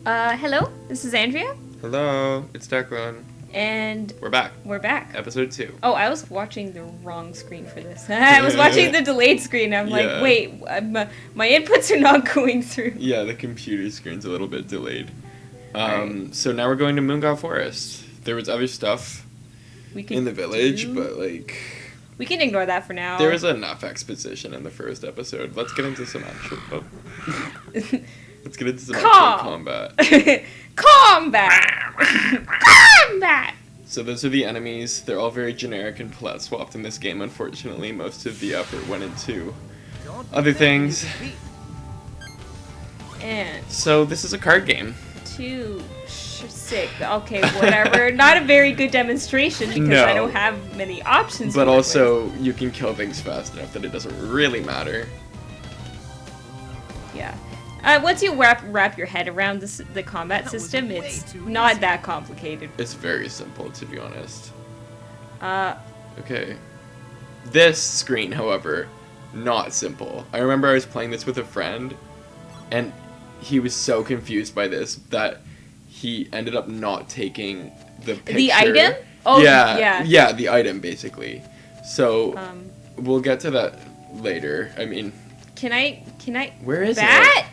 Hello, this is Andrea, Hello, it's Declan. and We're back. we're back. Episode 2. Oh, I was watching the wrong screen for this. I was watching the delayed screen. I'm like, Yeah. wait, my inputs are not going through. Yeah, the computer screen's a little bit delayed. Alright. So now we're going to Moongall Forest. There was other stuff We can in the village, do- but we can ignore that for now. there was enough exposition in the first episode. Let's get into some actual Let's get into some actual combat. Combat. Combat. So those are the enemies. They're all very generic and palette swapped in this game. Unfortunately, most of the effort went into other things. And So this is a card game. 2, 6. Okay, whatever. Not a very good demonstration because No. I don't have many options. But to work also, you can kill things fast enough that it doesn't really matter. with. Yeah. Once you wrap your head around the combat system, it's not that complicated. It's very simple, to be honest. Uh, Okay. This screen, however, not simple. I remember I was playing this with a friend, and he was so confused by this that he ended up not taking the picture. The item? Oh, yeah. Yeah, the item, basically. So, um, we'll get to that later. I mean, can I? where is That?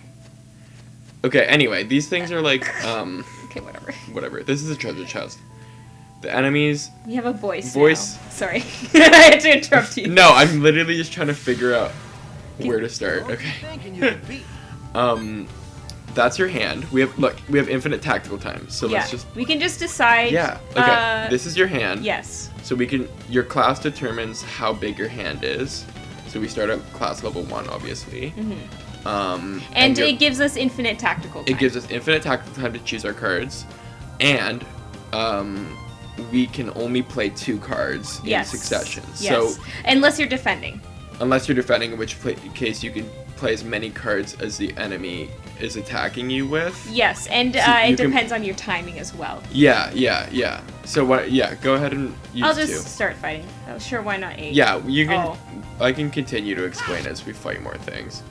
Okay, anyway, these things are like, Okay, whatever. whatever. This is a treasure chest. The enemies... You have a voice. Voice. Now. Sorry, I had to interrupt you. No, I'm literally just trying to figure out where to start. Okay. That's your hand. We have infinite tactical time. So Yeah, let's just... we can just decide. Yeah, okay. This is your hand. Yes. So your class determines how big your hand is. So we start at class level 1, obviously. And it gives us infinite tactical time. It gives us infinite tactical time to choose our cards. And we can only play 2 cards in succession. Yes. So unless you're defending. unless you're defending, in which case you can play as many cards as the enemy is attacking you with. Yes, and So it you can- depends on your timing as well. Yeah. So what? Yeah, go ahead and use I'll 2. just start fighting. Oh, sure, why not 8? Yeah, you can. Oh. I can continue to explain as we fight more things.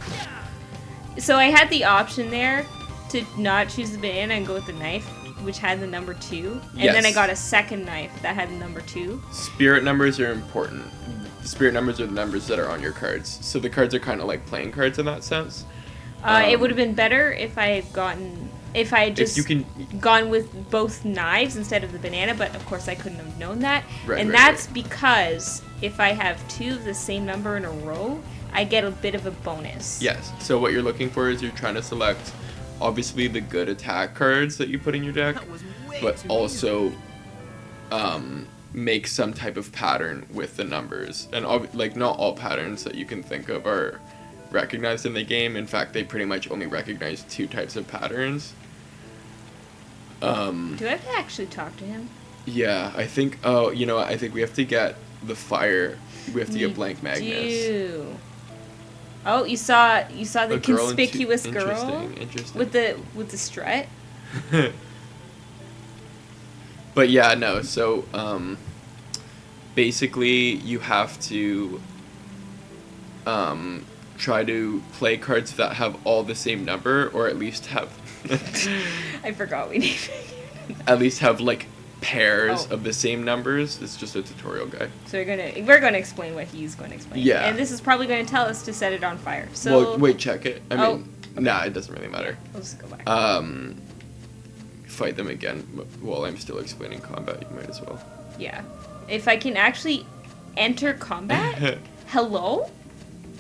So I had the option there to not choose the banana and go with the knife, which had the number 2. And then I Yes. got a second knife that had the number 2. Spirit numbers are important. The spirit numbers are the numbers that are on your cards. So the cards are kind of like playing cards in that sense. It would have been better if I had just you can- gone with both knives instead of the banana, but of course I couldn't have known that. Right, and right, that's because if I have 2 of the same number in a row, I get a bit of a bonus. Yes. So what you're looking for is you're trying to select, obviously, the good attack cards that you put in your deck, but also make some type of pattern with the numbers. And not all patterns that you can think of are recognized in the game. In fact, they pretty much only recognize 2 types of patterns. Do I have to actually talk to him? Yeah, I think. Oh, you know what? I think we have to get the fire. We have to get Blank Magnus. Do. Oh, you saw the A girl in two- conspicuous girl Interesting. with the strut. But yeah, no. So basically, you have to try to play cards that have all the same number, or at least have I forgot we need. at least have like pairs Oh. of the same numbers. It's just a tutorial guide. So we're gonna explain what he's going to explain. Yeah. And this is probably going to tell us to set it on fire. So Well, wait, check it. I Oh. mean, nah, it doesn't really matter. We'll just go back. Fight them again while I'm still explaining combat. You might as well. Yeah. If I can actually enter combat. Hello?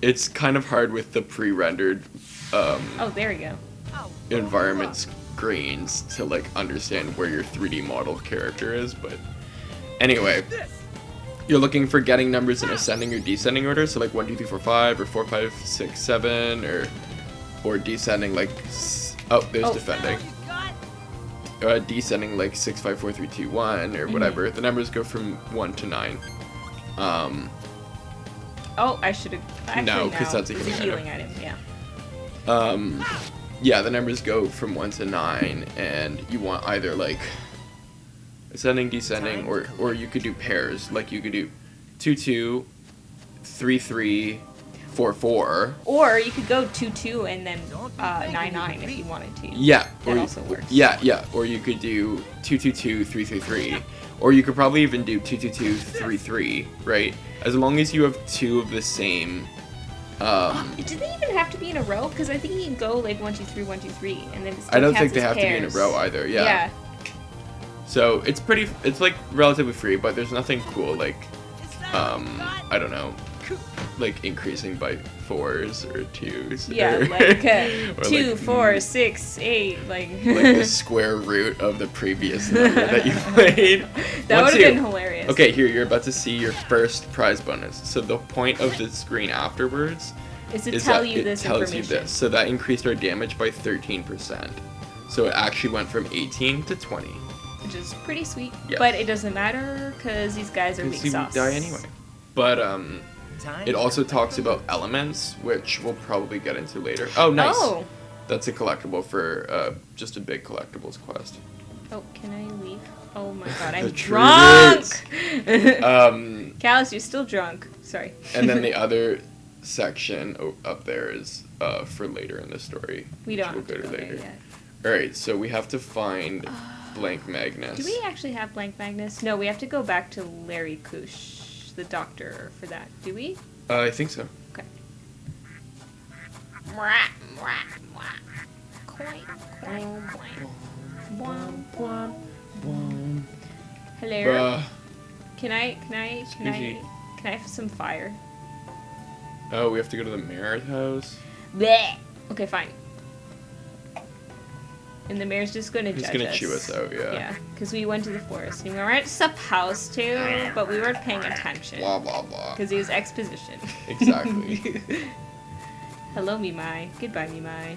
It's kind of hard with the pre-rendered Oh, there we go. environment screens to like understand where your 3D model character is, but anyway, you're looking for getting numbers in ascending or descending order, so like 1, 2, 3, 4, 5, or 4, 5, 6, 7, or descending like there's defending. Descending like 6, 5, 4, 3, 2, 1, or whatever. The numbers go from 1 to 9. Oh, I should have. No, 'cause that's a it's healing item. Yeah. Yeah, the numbers go from 1 to 9, and you want either like ascending, descending, or you could do pairs. Like you could do 2, 2, 3, 3, 4-4. Or you could go 2-2 and then 9-9 if you wanted to. Yeah. That also works. Yeah. Or you could do 2-2-2, 3-3-3. Or you could probably even do 2-2-2, 3-3, right? As long as you have two of the same. Do they even have to be in a row? Because I think you can go like 1-2-3, 1-2-3, and then it still I don't counts think they as have to be in a pairs. row either. Yeah. So it's like relatively free, but there's nothing cool like, I don't know, like increasing by 4s or 2s. Yeah, or, like or 2, like, 4, 6, 8, like. like the square root of the previous number that you played. That would have been hilarious. Okay, here you're about to see your first prize bonus. So the point of the screen afterwards is to is tell that you it this tells information. you this. So that increased our damage by 13%. So it actually went from 18 to 20. Which is pretty sweet. Yes. But it doesn't matter because these guys are weak Because sauce. you die anyway. But it also talks about elements, which we'll probably get into later. Oh, nice. Oh. That's a collectible for just a big collectibles quest. Oh, can I leave? Oh my god, The I'm drunk! Callus, you're still drunk. Sorry. And then the other section up there is for later in the story. We don't We'll have go to to go there later. yet. Alright, so we have to find Blank Magnus. Do we actually have Blank Magnus? No, we have to go back to Larry Kush, the doctor, for that. Do we? I think so. Okay. Hello. Bruh. Can I have some fire? Oh, we have to go to the mayor's house? Blech. Okay, fine. And the mayor's just gonna He's judge gonna us. chew us out, yeah. Yeah, because we went to the forest and we weren't supposed to, but we weren't paying attention. Blah, blah, blah. Because it was exposition. Exactly. Hello, Mimai. Goodbye, Mimai.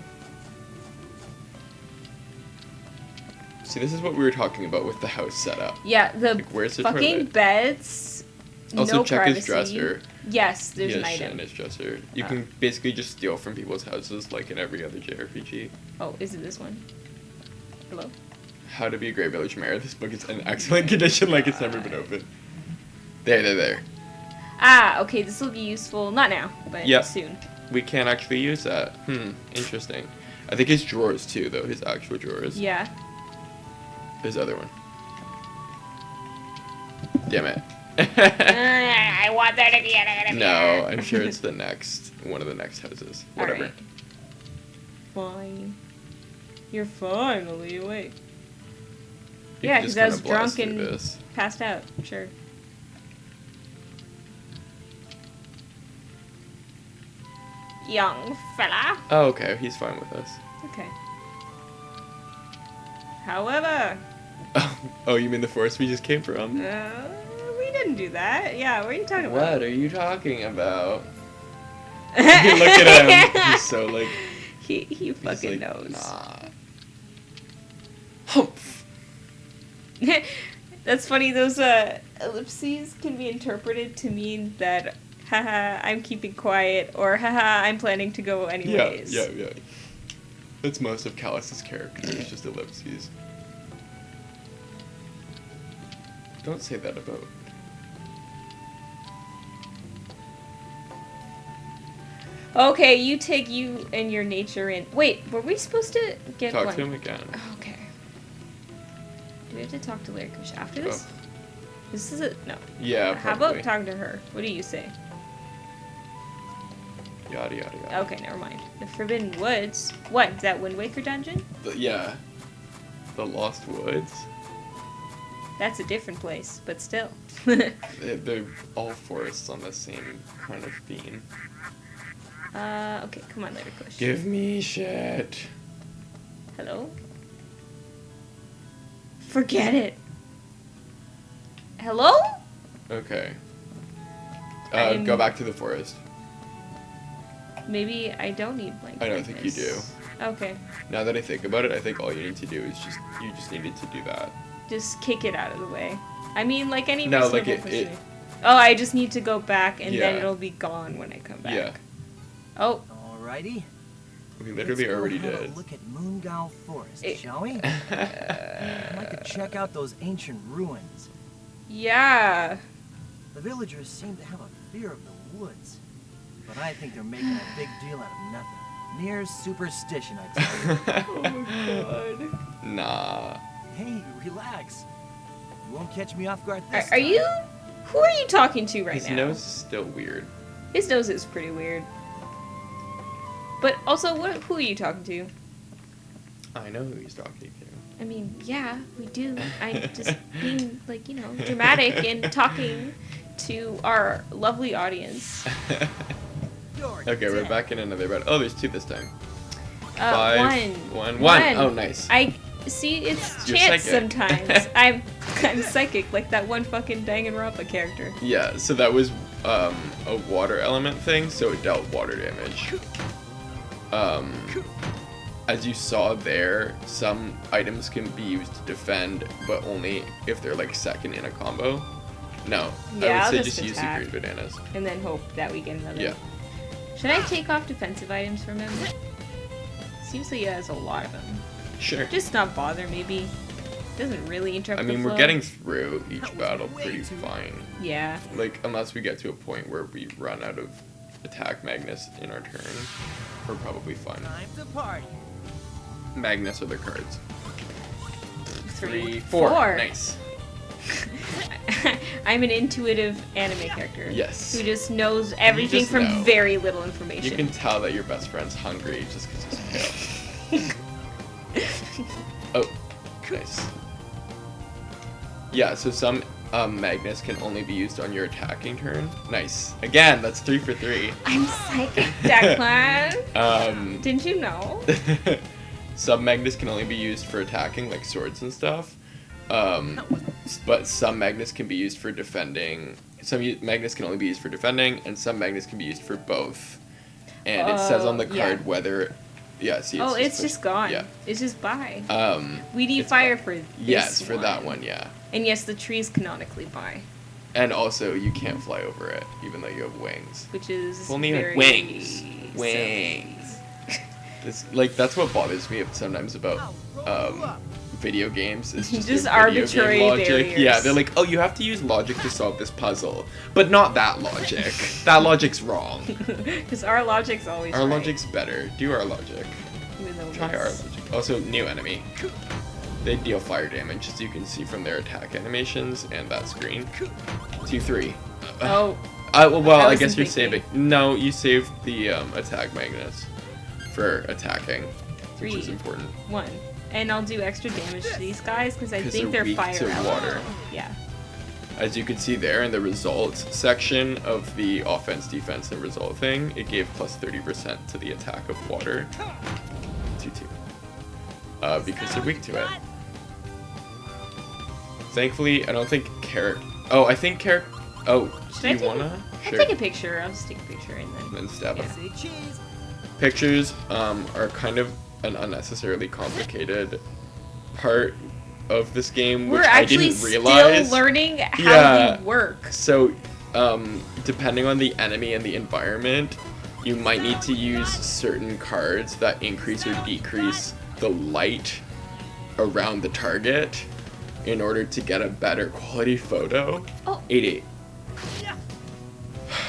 See, this is what we were talking about with the house setup. Yeah, the Like, where's the fucking toilet? beds. Also, no check privacy. his dresser. Yes, there's He an has shit item. in his dresser. You can basically just steal from people's houses like in every other JRPG. Oh, is it this one? Hello? How to be a great village mayor. This book is in excellent condition like it's never been opened. There. Ah, okay, this will be useful. Not now, but Yep. soon. We can't actually use that. Interesting. I think his drawers too, though. His actual drawers. Yeah. His other one. Damn it. I want there to be another No, I'm sure it's the next one of the next houses. Whatever. Alright. Fine. You're finally awake. You Yeah, can because just I was kinda blast drunk through and this. passed out. Sure. Young fella. Oh, okay. He's fine with us. Okay. However, Oh, you mean the forest we just came from? we didn't do that. Yeah, what are you talking about? What are you talking about? Look at him. He's so like. He he's fucking like, knows. Nah. Humph. That's funny. Those ellipses can be interpreted to mean that, haha, I'm keeping quiet, or haha, I'm planning to go anyways. Yeah. That's most of Callus's character. It's just ellipses. Don't say that about. Okay, you take you and your nature in. Wait, were we supposed to get Talk one? to him again. Okay. Do we have to talk to Larry Kush after this? Oh. This is a no. Yeah, How probably. about talking to her? What do you say? Yada yada yada. Okay, never mind. The Forbidden Woods. What? Is that Wind Waker dungeon? Yeah. The Lost Woods. That's a different place, but still. They're all forests on the same kind of theme. Okay, come on, Larry Kush. Give me shit. Hello? Forget it. Hello? Okay. I'm- Go back to the forest. Maybe I don't need blank. I don't think you do. Okay. Now that I think about it, I think all you need to do is you just needed to do that. Just kick it out of the way. I mean, like any No, like reasonable it- person. Oh, I just need to go back and then Yeah. it'll be gone when I come back. Yeah. Oh. Alrighty. We literally already Let's go have did. a look at Moongao Forest, It- shall we? I'd like to check out those ancient ruins. Yeah. The villagers seem to have a fear of the woods. but I think they're making a big deal out of nothing. Mere superstition, I tell you. Oh my god. Nah. Hey, relax. You won't catch me off guard Are, this are time. you? Who are you talking to right His now? nose is still weird. His nose is pretty weird. But also, who are you talking to? I know who he's talking to. I mean, yeah, we do. I'm just being, like, you know, dramatic and talking to our lovely audience. Okay, we're back in another round. Oh, there's 2 this time. One. One. Oh, nice. I see. It's You're chance psychic. sometimes. I'm psychic, like that one fucking Danganronpa character. Yeah, so that was a water element thing, so it dealt water damage. As you saw there, some items can be used to defend, but only if they're like second in a combo. No, Yeah, I I'll would say just just use the attack. green bananas. And then hope that we get another. Yeah. Should I take off defensive items from him? Seems like he has a lot of them. Sure. Just not bother, maybe. Doesn't really interrupt I mean, the we're flow. getting through each battle pretty fine. Yeah. Like, unless we get to a point where we run out of attack Magnus in our turn, we're probably fine. Time to party. Magnus are the cards. 3, 4. 4. Nice. I'm an intuitive anime character. Yes. Who just knows everything just from know. very little information. You can tell that your best friend's hungry just because he's pale. Oh, nice. Yeah, so some Magnus can only be used on your attacking turn. Nice. Again, that's 3 for 3. I'm psychic, Declan. Didn't you know? Some Magnus can only be used for attacking, like swords and stuff. But some Magnus can be used for defending. Some Magnus can only be used for defending, and some Magnus can be used for both. And it says on the card yeah. whether. Yeah, see. It's just gone. Yeah. It's just bye. It's We need fire for this Yes, for that one, yeah. And yes, the tree's canonically bye. And also, you can't fly over it, even though you have wings. Which is If only you had very wings. silly. Wings. That's what bothers me sometimes about video games. Is just, Just their video arbitrary game logic. barriers. Yeah, they're like, oh, you have to use logic to solve this puzzle, but not that logic. That logic's wrong. Because our logic's always Our right. logic's better. Do our logic. Even though Try our it's- logic. Also, new enemy. They deal fire damage, as you can see from their attack animations and that screen. 2, 3. Oh. Well, I wasn't guess you're thinking. saving. No, you saved the attack Magnus for attacking, 3, which is important. 1. And I'll do extra damage to these guys because I 'Cause think they're they're weak fire to elemental. water. Yeah. As you can see there in the results section of the offense, defense, and result thing, it gave plus 30% to the attack of water. 2-2. Because they're weak to it. Thankfully, I don't think Carrot. Oh, I think Carrot. Oh, Should do I you take wanna? I'll take a picture. I'll just take a picture and then. Then stab Yeah. him. Say cheese. Pictures are kind of an unnecessarily complicated part of this game, which We're I actually didn't realize. still learning how Yeah. they work. So, depending on the enemy and the environment, you might need to use certain cards that increase or decrease the light around the target in order to get a better quality photo. Oh. 8-8.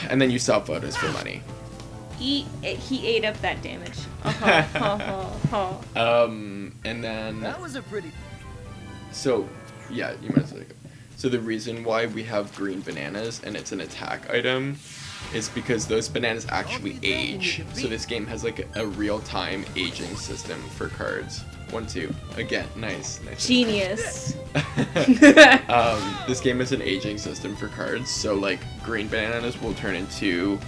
And then you sell photos for money. He ate up that damage. And then That was a pretty. so yeah, you might as well. So the reason why we have green bananas and it's an attack item is because those bananas actually age. So this game has like a real-time aging system for cards. 1, 2. Again, nice. Genius. This game has an aging system for cards. So like green bananas will turn into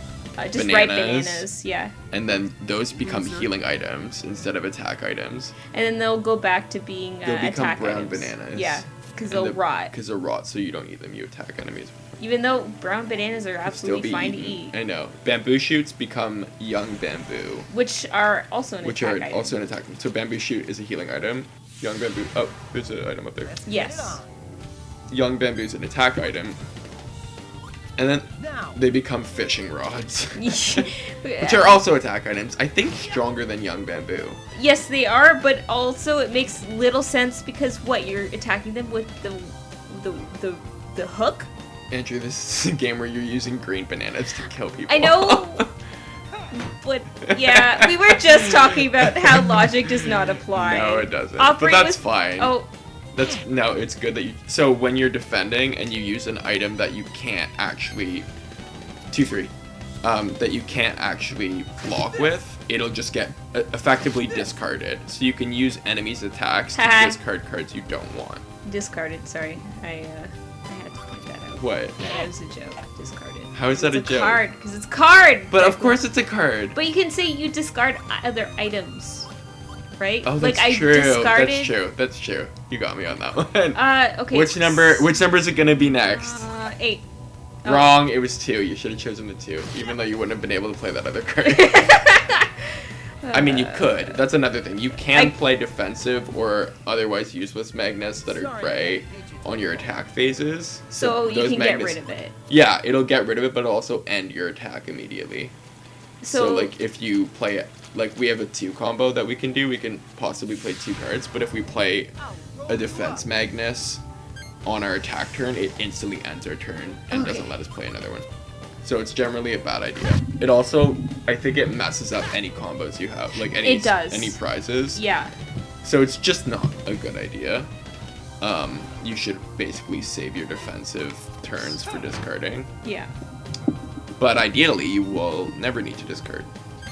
Just ripe bananas, yeah. and then those become healing items instead of attack items. And then they'll go back to being They'll become attack brown items. bananas. Yeah, because they'll rot. Because they'll rot, so you don't eat them. You attack enemies. Even though brown bananas are Still absolutely be fine eaten. to eat. I know. Bamboo shoots become young bamboo, Which are also an which attack are item. also an attack. So bamboo shoot is a healing item. Young bamboo. Oh, there's an item up there. Let's get Yes. it on. Young bamboo is an attack item. And then Now. they become fishing rods, Which which are also attack items. I think stronger than young bamboo. Yes, they are, but also it makes little sense because what, you're attacking them with the hook? Andrew, this is a game where you're using green bananas to kill people. I know, But yeah, we were just talking about how logic does not apply. No, it doesn't. Operate but that's with- fine. Oh, No, it's good that you. So when you're defending and you use an item that you can't actually, 2-3, that you can't actually block with, it'll just get effectively discarded. So you can use enemies' attacks to discard cards you don't want. discarded. Sorry, I had to point that out. What? That was a joke. Discarded. How is that It's a joke? card, because it's card. But of course it's a card. But you can say you discard other items, right? Oh, that's like true. I discarded. That's true. That's true. You got me on that one. Okay. Which number is it gonna be next? 8. Oh. Wrong. It was 2. You should have chosen the 2, even though you wouldn't have been able to play that other card. I mean, you could. That's another thing. You can play defensive or otherwise useless magnets that are gray on your attack phases. So you those can magnets, get rid of it. Yeah, it'll get rid of it, but it'll also end your attack immediately. So like, if you play it, like we have a 2 combo that we can do, we can possibly play 2 cards, but if we play a defense Magnus on our attack turn, it instantly ends our turn and doesn't let us play another one. So it's generally a bad idea. It also, I think it messes up any combos you have, like any prizes. Yeah. So it's just not a good idea. You should basically save your defensive turns for discarding. Yeah. But ideally, you will never need to discard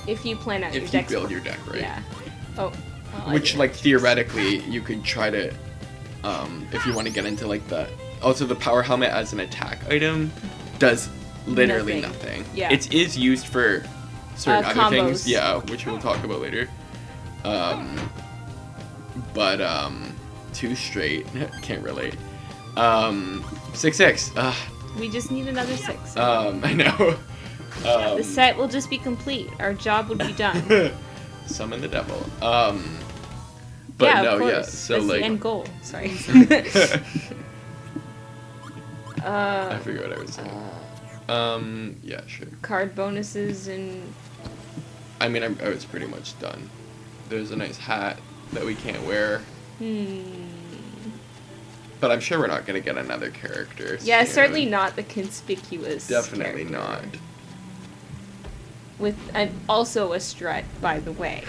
If you plan out your if you deck. build your deck right. Yeah. Oh. Well, Which, like, theoretically, you could try to, if you want to get into, like, also the power helmet as an attack item does literally nothing. Yeah. It is used for certain other combos. things, yeah, which we'll talk about later. But 2 straight, can't relate. 6/6, we just need another 6. I know. The set will just be complete. Our job would be done. Summon the devil. But yeah, no, of course. yeah. So that's like, the end goal. Sorry. I forget what I was saying. Yeah, sure. Card bonuses and. I mean, I was pretty much done. There's a nice hat that we can't wear. But I'm sure we're not gonna get another character. Yeah, soon. certainly not the conspicuous. Definitely character. not. With also a strut, by the way.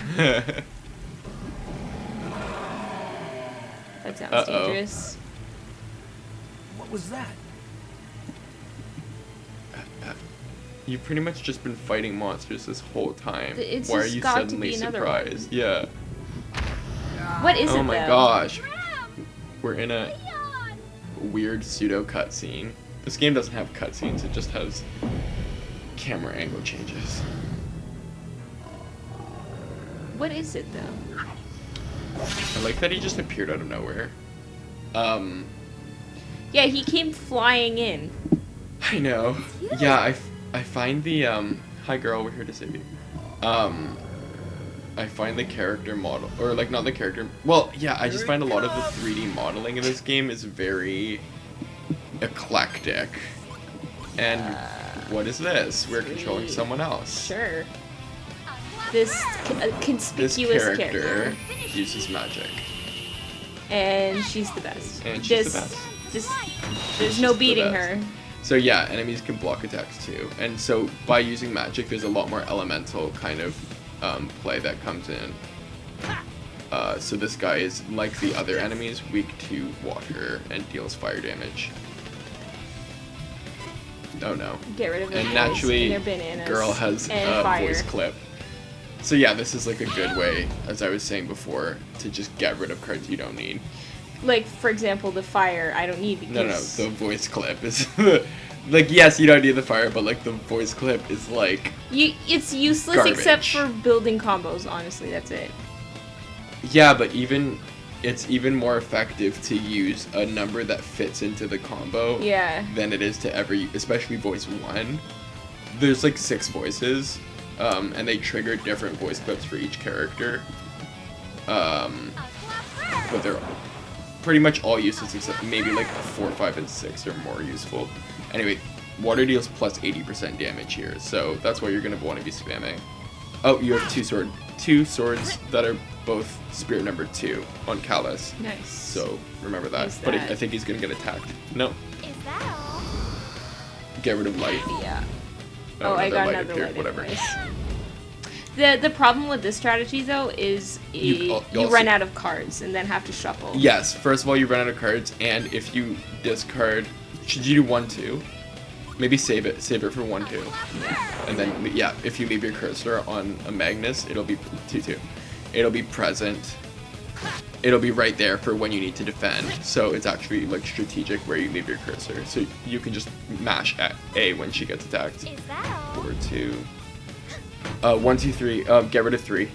That sounds dangerous. What was that? You've pretty much just been fighting monsters this whole time. It's Why are just you got to suddenly be another surprised? one. Yeah. What is it, Oh my though? gosh. We're in a weird pseudo cutscene. This game doesn't have cutscenes, it just has camera angle changes. What is it, though? I like that he just appeared out of nowhere. Yeah, he came flying in. I know. Yeah, I find the, hi girl, we're here to save you. I find the character model, or like not the character, well, yeah, I just find a lot of the 3D modeling in this game is very eclectic. And what is this? We're controlling someone else. Sure. This conspicuous This character. character uses magic. And she's the best. And she's the best. There's She's no the beating best. her. So yeah, enemies can block attacks too. And so by using magic, there's a lot more elemental kind of play that comes in. So this guy is, like the other enemies, weak to water and deals fire damage. Oh no. Get rid of And their naturally, their bananas. girl has and a fire. voice clip. So yeah, this is like a good way, as I was saying before, to just get rid of cards you don't need. Like, for example, the fire I don't need because... No, the voice clip is... like, yes, you don't need the fire, but like the voice clip is like... It's useless garbage. except for building combos, honestly, that's it. Yeah, but it's even more effective to use a number that fits into the combo Yeah. than it is to ever, especially voice 1. There's like 6 voices, and they trigger different voice clips for each character. But they're pretty much all useless except maybe like 4, 5, and 6 are more useful. Anyway, water deals plus 80% damage here, so that's what you're gonna want to be spamming. Oh, you have 2 swords that are both spirit number 2 on Callus. Nice. So remember that. Is But that- I think he's gonna get attacked. No. Is that all? Get rid of light. Yeah. Oh, I another got light another appeared, light. whatever. Anyways. The problem with this strategy though is you also- run out of cards and then have to shuffle. Yes, first of all, you run out of cards, and if you discard, should you do 1-2? Maybe save it for 1-2. And then, yeah, if you leave your cursor on a Magnus, it'll be 2-2. It'll be present. It'll be right there for when you need to defend. So it's actually like strategic where you leave your cursor. So you can just mash at A when she gets attacked. Is that all? Or 2. 1, 2, 3. Get rid of 3.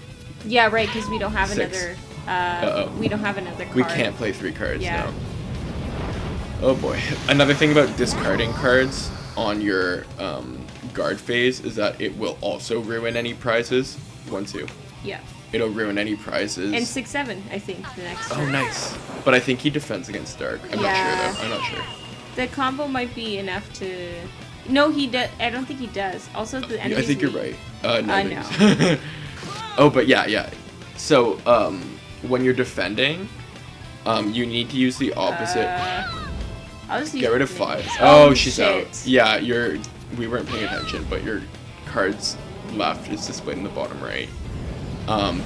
Yeah, right, because we don't have 6. another. Uh-oh. We don't have another card. We can't play 3 cards Yeah. now. Oh boy. Another thing about discarding cards on your guard phase is that it will also ruin any prizes. 1, 2. Yeah. It'll ruin any prizes. And 6, 7, I think, the next Oh, turn. nice. But I think he defends against Dark. I'm not sure though. I'm not sure. The combo might be enough to. No, he does. I don't think he does. Also, the enemies. I think you're weak. right. No. no. Oh, but yeah. So, when you're defending, you need to use the opposite. I'll just use Get rid of the 5. names. Oh, she's shit. out. Yeah, we weren't paying attention, but your cards left is displayed in the bottom right.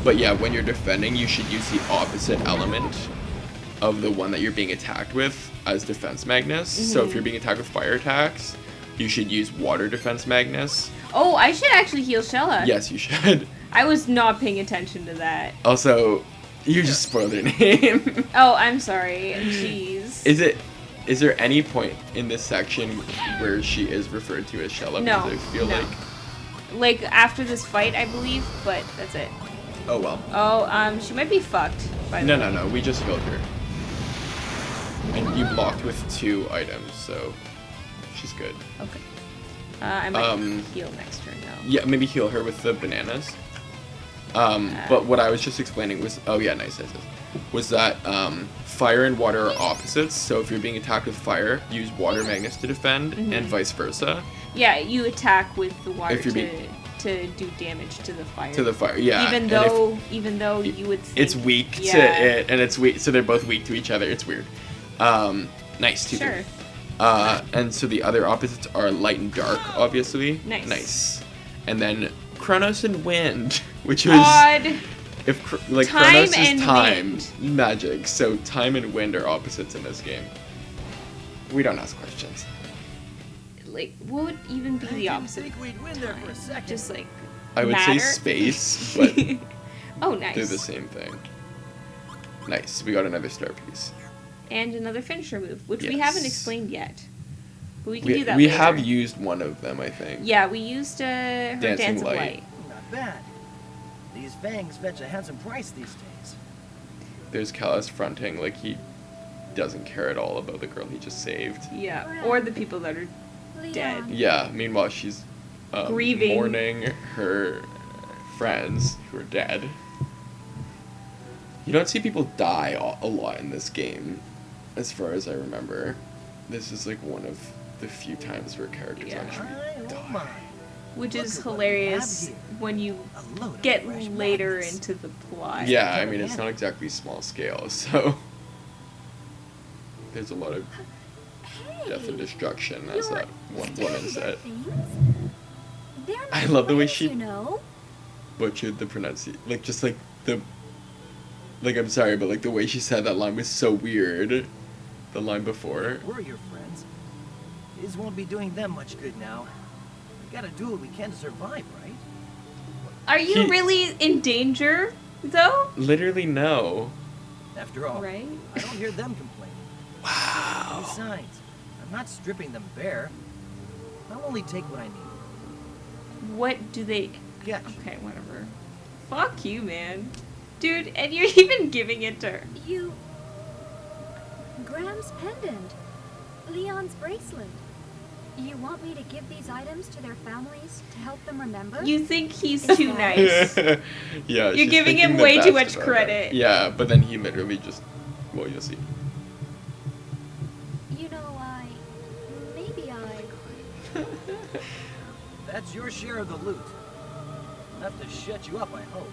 But yeah, when you're defending, you should use the opposite element of the one that you're being attacked with as defense Magnus. So if you're being attacked with fire attacks, you should use water defense Magnus. Oh, I should actually heal Xelha. Yes, you should. I was not paying attention to that. Also, you just spoiled her name. Oh, I'm sorry. Jeez. Is there any point in this section where she is referred to as Xelha? No, Because I feel no. like... Like after this fight, I believe, but that's it. Oh, well. Oh, she might be fucked. By the way. No. We just healed her. And you blocked with 2 items, so she's good. Okay. I might heal next turn though. Yeah, maybe heal her with the bananas. But what I was just explaining was... Oh, yeah, nice. Was that fire and water are opposites. So if you're being attacked with fire, use water Magnus to defend, and vice versa. Yeah, you attack with the water If you're to do damage to the fire. To the fire, yeah. Even though you would think it's weak to it, and it's weak, so they're both weak to each other. It's weird. Nice, 2, Sure. and so the other opposites are light and dark, obviously. Nice. And then Chronos and Wind, which is Odd. like Time Chronos and is time, wind. magic. So time and wind are opposites in this game. We don't ask questions. Like, what would even be I the didn't opposite? think we'd win there for a second. Just like. I would matter? say space, but Oh, nice. they're the same thing. Nice. We got another star piece. And another finisher move, which we Yes. haven't explained yet. But we can do that We later. have used one of them, I think. Yeah, we used her Dance of Light. Not bad. These fangs fetch a handsome price these days. There's Callus fronting like he doesn't care at all about the girl he just saved. Yeah, or the people that are dead. Yeah, meanwhile she's Grieving. mourning her friends who are dead. You don't see people die a lot in this game, as far as I remember. This is like one of the few times where characters Yeah. actually My, oh die. my. Which Look is at what we have hilarious here. when you A load of get fresh later magnets. into the plot. Yeah, I mean, it's not exactly small scale, so... There's a lot of death and destruction, as that one woman said. I love the way she- You know? Butchered the pronunciation. Like, just like the... Like, I'm sorry, but like the way she said that line was so weird. The line before. We're your friends. These won't be doing them much good now. We gotta do what we can to survive, right? Are you He- really in danger, though? Literally, no. After all, Right? I don't hear them complaining. Wow. Besides, I'm not stripping them bare. I'll only take what I need. What do they... Catch. Okay, whatever. Fuck you, man. Dude, and you're even giving it to her. You... Graham's pendant. Leon's bracelet. You want me to give these items to their families to help them remember? You think he's Is too that- nice. Yeah, You're she's giving him thinking the way too best much about them. credit. Yeah, but then he literally just... Well, you'll see. You know, maybe I... That's your share of the loot. Enough to shut you up, I hope.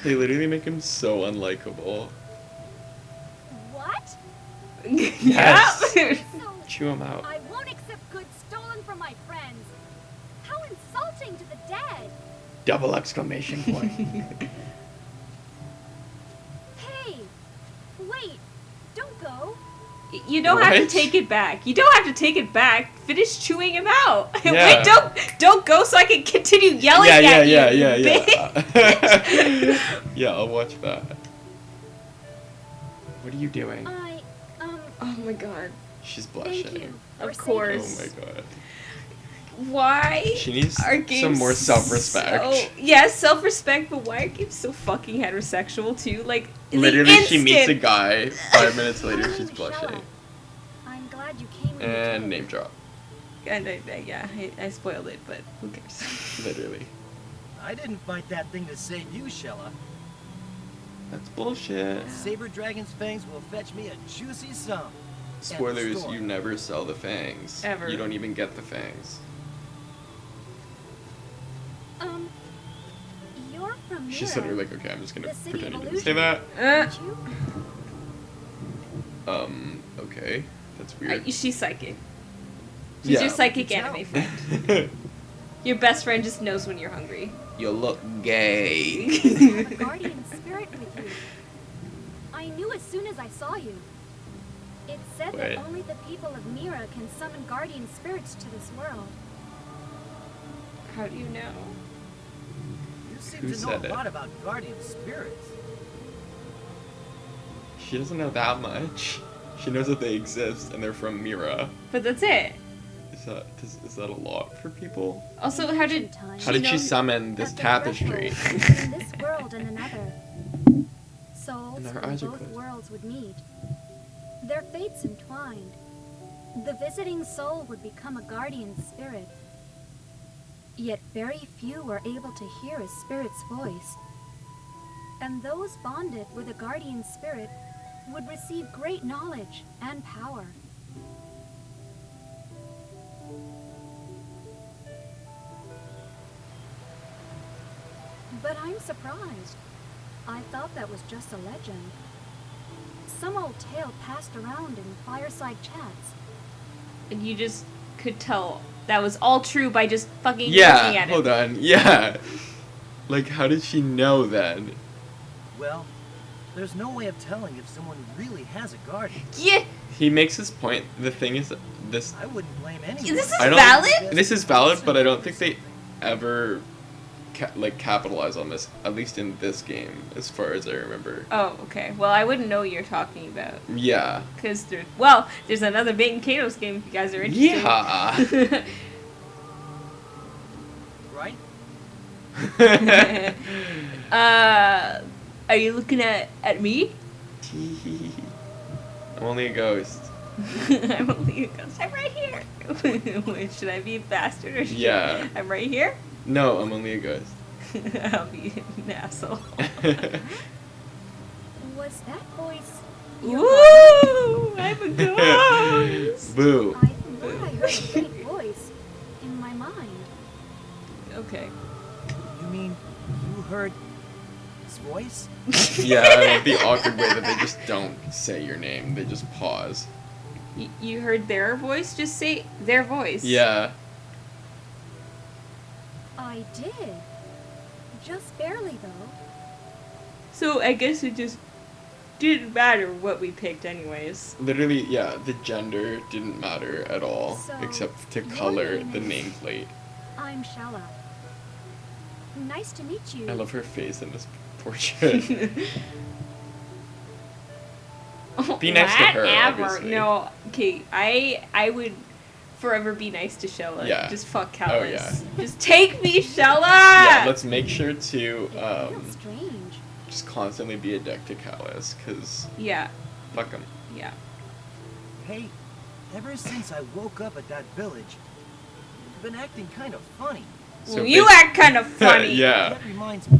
They literally make him so unlikable. What? Yes. Yeah. So, Chew him out. I won't accept goods stolen from my friends. How insulting to the dead. Double exclamation point. Hey! Wait! Don't go! You don't have to What? take it back. You don't have to take it back. Finish chewing him out. Yeah. Wait, don't go so I can continue yelling yeah, at yeah, you. yeah, yeah, bitch. yeah. Yeah, I'll watch that. What are you doing? Oh my god. She's Thank blushing. you. Of for course. Oh my god. Why? She needs are some games more self-respect. Yes, self-respect, but why are games so fucking heterosexual too? Like, in the Literally, she meets a instant- guy. 5 minutes later, saving- she's Xelha. blushing. I'm glad you came when you And did. name drop. And I spoiled it, but who cares? Literally. I didn't fight that thing to save you, Xelha. That's bullshit. Saber Dragon's fangs will fetch me a juicy sum. Spoilers, story. you never sell the fangs. Ever. You don't even get the fangs. You're from She Mira, said, like, okay, I'm just gonna the city pretend you of didn't say illusion. that. aren't you? Okay. That's weird. She's psychic. She's Yeah. your psychic Good anime friend. Your best friend just knows when you're hungry. You look gay. You have a guardian spirit with you. I knew as soon as I saw you. It said Wait. that only the people of Mira can summon guardian spirits to this world. How do you know? You seem Who to know said a it? lot about guardian spirits. She doesn't know that much. She knows that they exist and they're from Mira. But that's it. Is that a lot for people? Also, how did How did she know- summon this At the tapestry? threshold between this world and another, souls And her from eyes are both closed. worlds would meet. Their fates entwined. The visiting soul would become a guardian spirit. Yet very few were able to hear a spirit's voice. And those bonded with a guardian spirit would receive great knowledge and power. But I'm surprised. I thought that was just a legend. Some old tale passed around in fireside chats. And you just could tell that was all true by just fucking looking Yeah, at it. hold on. Yeah. Like, how did she know then? Well, there's no way of telling if someone really has a guardian. Yeah, He makes his point. The thing is, this I wouldn't blame anyone. This is I don't- valid? This is valid, but I don't think they ever capitalize on this, at least in this game, as far as I remember. Oh, okay. Well, I wouldn't know what you're talking about. Yeah. Because there's another Baten Kaitos game if you guys are interested. Yeah. Right? Are you looking at me? I'm only a ghost. I'm only a ghost. I'm right here. Should I be a bastard or should Yeah. I'm right here? No, I'm only a ghost. I'll be an asshole. Was that voice your Ooh, I'm a ghost. Boo. I thought I heard a faint voice in my mind. Okay. You mean you heard his voice? Yeah, I love the awkward way that they just don't say your name. They just pause. You heard their voice? Just say their voice. Yeah. I did. Just barely, though. So I guess it just didn't matter what we picked anyways. Literally, yeah, the gender didn't matter at all, So, except to your color name the is- nameplate. I'm Xelha. Nice to meet you. I love her face in this portrait. Be nice to her, Whatever. obviously. No, okay. I would forever be nice to Xelha. Yeah. Just fuck Oh, Callus. yeah. Just take me, Xelha! Yeah, let's make sure to It feels strange. just constantly be a dick to Callus, cause Yeah. fuck him. Yeah. Hey, ever since I woke up at that village, you've been acting kind of funny. Well, you act kind of funny. Yeah. That reminds me,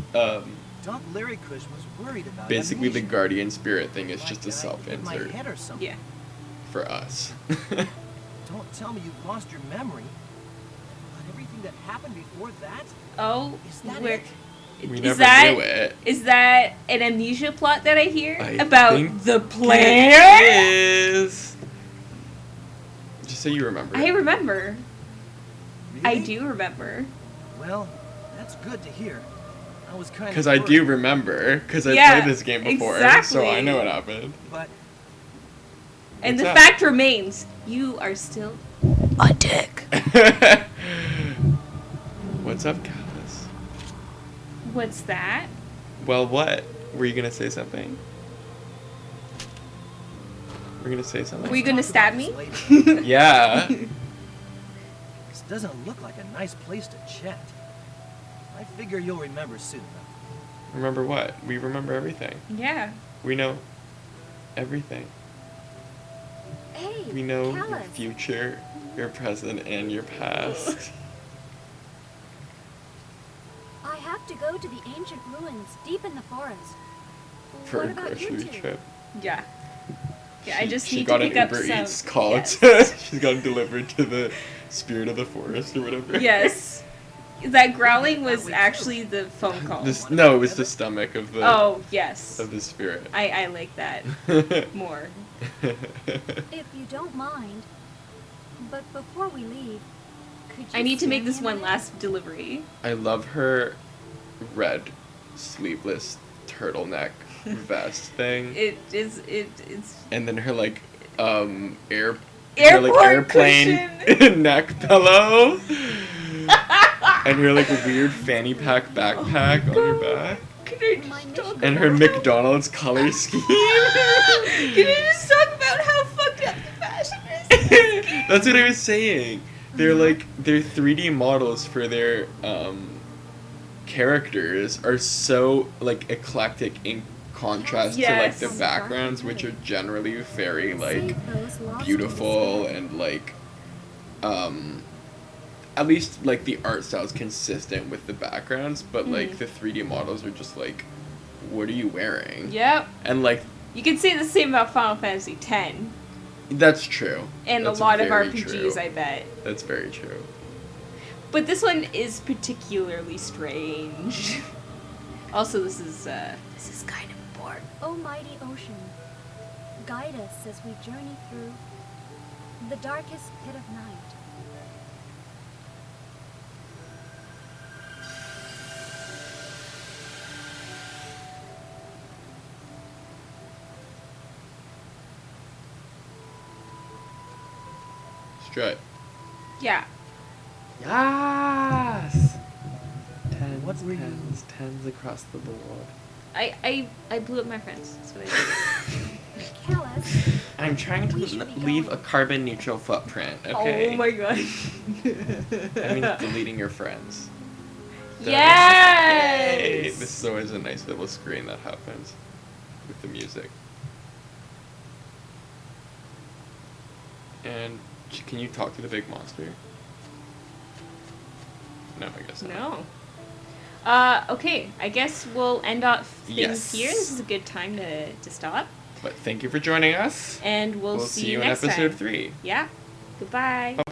Doc Larry Kush was worried about Basically, the amnesia. guardian spirit thing is Like just a that I hit my self-insert head or something. Yeah. for us. Don't tell me you've lost your memory. But everything that happened before that? Oh, Is that where? it? We Is never that knew it. is that an amnesia plot that I hear I about think the It player? is. Just say you remember. I remember. I Really? do remember. Well, That's good to hear. I was kind of Because I do remember, because I Yeah, played this game before, exactly. so I know what happened. But And What's the up? fact remains, you are still a dick. What's up, Kaitos? What's that? Well, what? Were you gonna say something? Were you gonna say something? Were you gonna stab me? Yeah. This doesn't look like a nice place to chat. I figure you'll remember soon enough. Remember what? We remember everything. Yeah. We know everything. Hey, We know your Callus. future, your present, and your past. I have to go to the ancient ruins deep in the forest. For What a about you grocery two? trip. Yeah. Yeah, I just She need got to an pick up Uber some. Eats call. Yes. She's got it delivered to the spirit of the forest or whatever. Yes. That growling was actually the phone call. No, it was the stomach of the Oh, yes. of the spirit. I like that more. If you don't mind. But before we leave, could you I need to steer make me this a one minute? last delivery. I love her red sleeveless turtleneck vest thing. It's And then her like her, like Airport airplane cushion. neck pillow. And her like weird fanny pack backpack on her back. Can I just talk And her about McDonald's color scheme. Can I just talk about how fucked up the fashion is? That's what I was saying. They're 3D models for their characters are so like eclectic in contrast Yes. to like the backgrounds, which are generally very like Save those lost beautiful in and like at least like the art style is consistent with the backgrounds, but like the 3D models are just like, what are you wearing? Yep. And like You can say the same about Final Fantasy X. that's true. And That's a lot of very RPGs, true. I bet. That's very true. But this one is particularly strange. Also, this is kind of important. O mighty ocean, guide us as we journey through the darkest pit of night. Strut. Yeah. Yes! Tens, What were you- tens across the board. I blew up my friends. That's what I did. Callus, I'm trying to We should be leave going. a carbon neutral footprint, okay? Oh my god. I mean, deleting your friends. Yay! Yes! This is always a nice little screen that happens with the music. And can you talk to the big monster? No, I guess not. No. Okay, I guess we'll end off things Yes. here. This is a good time to stop. But thank you for joining us. And we'll see you in next episode time. 3. Yeah. Goodbye. Bye-bye.